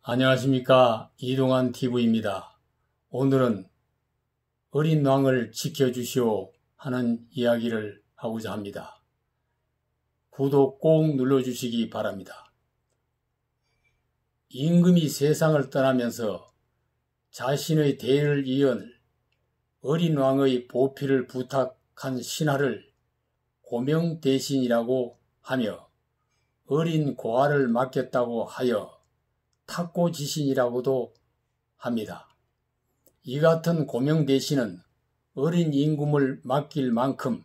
안녕하십니까. 이동환 TV입니다. 오늘은 어린 왕을 지켜주시오 하는 이야기를 하고자 합니다. 구독 꼭 눌러주시기 바랍니다. 임금이 세상을 떠나면서 자신의 대를 이은 어린 왕의 보필을 부탁한 신하를 고명대신이라고 하며 어린 고아를 맡겼다고 하여 탁고지신이라고도 합니다. 이 같은 고명대신은 어린 임금을 맡길 만큼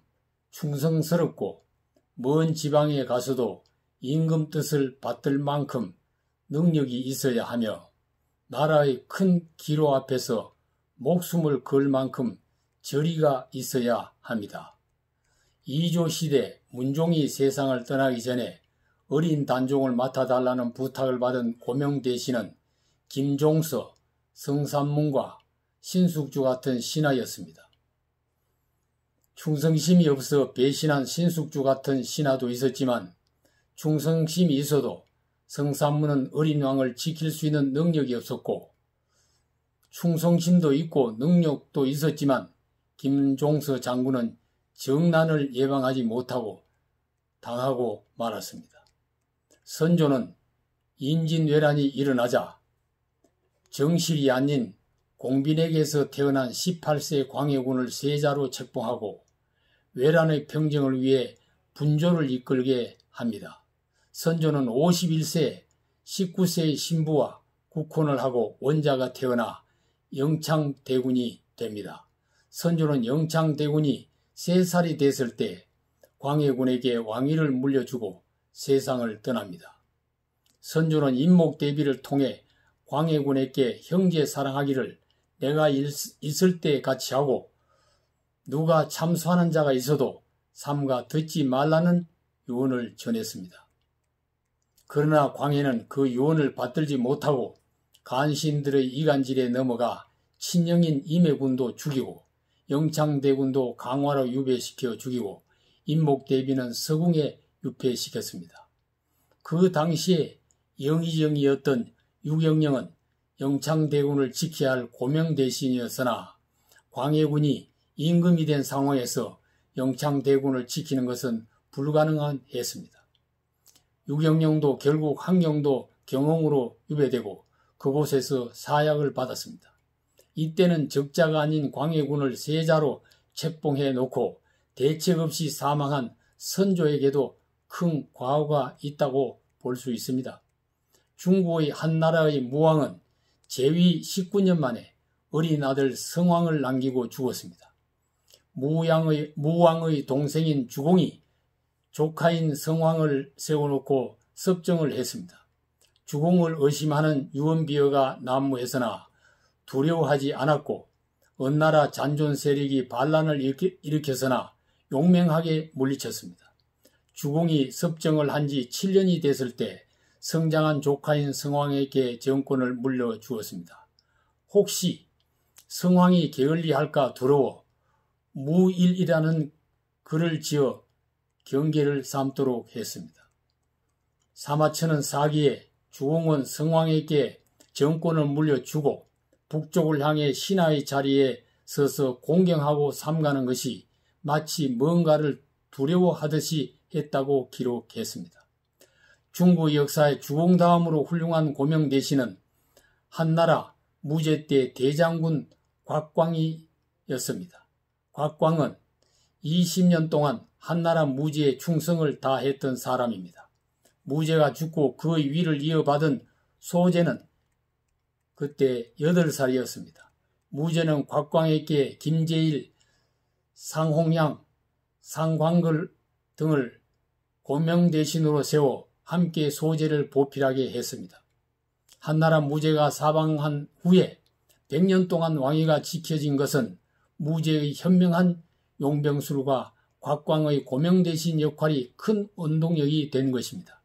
충성스럽고 먼 지방에 가서도 임금 뜻을 받들 만큼 능력이 있어야 하며 나라의 큰 기로 앞에서 목숨을 걸 만큼 저리가 있어야 합니다. 이조 시대 문종이 세상을 떠나기 전에 어린 단종을 맡아달라는 부탁을 받은 고명대신은 김종서, 성삼문과 신숙주 같은 신하였습니다. 충성심이 없어 배신한 신숙주 같은 신하도 있었지만 충성심이 있어도 성삼문은 어린 왕을 지킬 수 있는 능력이 없었고 충성심도 있고 능력도 있었지만 김종서 장군은 정난을 예방하지 못하고 당하고 말았습니다. 선조는 임진왜란이 일어나자 정실이 아닌 공빈에게서 태어난 18세 광해군을 세자로 책봉하고 외란의 평정을 위해 분조를 이끌게 합니다. 선조는 51세 19세의 신부와 국혼을 하고 원자가 태어나 영창대군이 됩니다. 선조는 영창대군이 3살이 됐을 때 광해군에게 왕위를 물려주고 세상을 떠납니다. 선조는 인목대비를 통해 광해군에게 형제 사랑하기를 내가 있을 때 같이 하고 누가 참수하는 자가 있어도 삼가 듣지 말라는 유언을 전했습니다. 그러나 광해는 그 유언을 받들지 못하고 간신들의 이간질에 넘어가 친형인 임해군도 죽이고 영창대군도 강화로 유배시켜 죽이고 인목대비는 서궁에 유폐시켰습니다. 그 당시에 영의정이었던 유경영은 영창대군을 지켜야 할 고명대신이었으나 광해군이 임금이 된 상황에서 영창대군을 지키는 것은 불가능했습니다. 유경영도 결국 함경도 경홍으로 유배되고 그곳에서 사약을 받았습니다. 이때는 적자가 아닌 광해군을 세자로 책봉해 놓고 대책 없이 사망한 선조에게도 큰 과오가 있다고 볼 수 있습니다. 중국의 한 나라의 무왕은 재위 19년 만에 어린 아들 성왕을 남기고 죽었습니다. 무왕의 동생인 주공이 조카인 성왕을 세워놓고 섭정을 했습니다. 주공을 의심하는 유언비어가 난무했으나 두려워하지 않았고 언나라 잔존 세력이 반란을 일으켰으나 용맹하게 물리쳤습니다. 주공이 섭정을 한 지 7년이 됐을 때 성장한 조카인 성왕에게 정권을 물려주었습니다. 혹시 성왕이 게을리할까 두려워 무일이라는 글을 지어 경계를 삼도록 했습니다. 사마천은 사기에 주공은 성왕에게 정권을 물려주고 북쪽을 향해 신하의 자리에 서서 공경하고 삼가는 것이 마치 뭔가를 두려워하듯이 했다고 기록했습니다. 중국 역사의 주공 다음으로 훌륭한 고명대신은 한나라 무제 때 대장군 곽광이었습니다. 곽광은 20년 동안 한나라 무제에 충성을 다했던 사람입니다. 무제가 죽고 그의 위를 이어받은 소제는 그때 8살이었습니다. 무제는 곽광에게 김제일, 상홍양, 상광글 등을 고명대신으로 세워 함께 소제를 보필하게 했습니다. 한나라 무제가 사방한 후에 100년 동안 왕위가 지켜진 것은 무제의 현명한 용병술과 곽광의 고명대신 역할이 큰 원동력이 된 것입니다.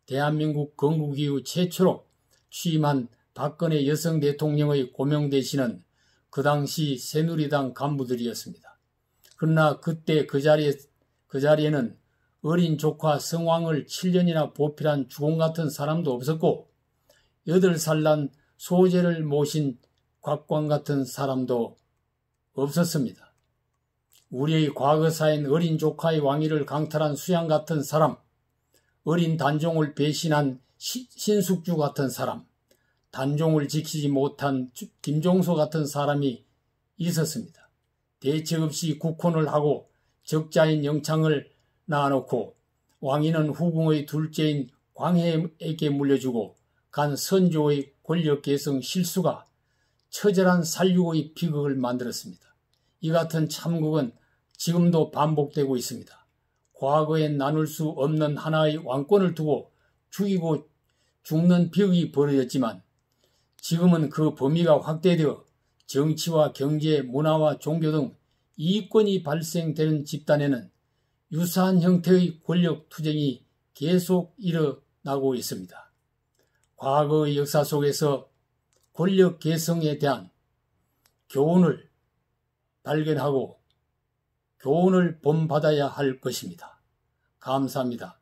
대한민국 건국 이후 최초로 취임한 박근혜 여성 대통령의 고명대신은 그 당시 새누리당 간부들이었습니다. 그러나 그때 그 자리에는 어린 조카 성왕을 7년이나 보필한 주공 같은 사람도 없었고 8살 난 소재를 모신 곽광 같은 사람도 없었습니다. 우리의 과거사인 어린 조카의 왕위를 강탈한 수양 같은 사람, 어린 단종을 배신한 신숙주 같은 사람, 단종을 지키지 못한 김종서 같은 사람이 있었습니다. 대책 없이 국혼을 하고 적자인 영창을 낳아놓고 왕위는 후궁의 둘째인 광해에게 물려주고 간 선조의 권력계승 실수가 처절한 살육의 비극을 만들었습니다. 이 같은 참국은 지금도 반복되고 있습니다. 과거엔 나눌 수 없는 하나의 왕권을 두고 죽이고 죽는 비극이 벌어졌지만 지금은 그 범위가 확대되어 정치와 경제, 문화와 종교 등 이권이 발생되는 집단에는 유사한 형태의 권력 투쟁이 계속 일어나고 있습니다. 과거의 역사 속에서 권력 계승에 대한 교훈을 발견하고 교훈을 본받아야 할 것입니다. 감사합니다.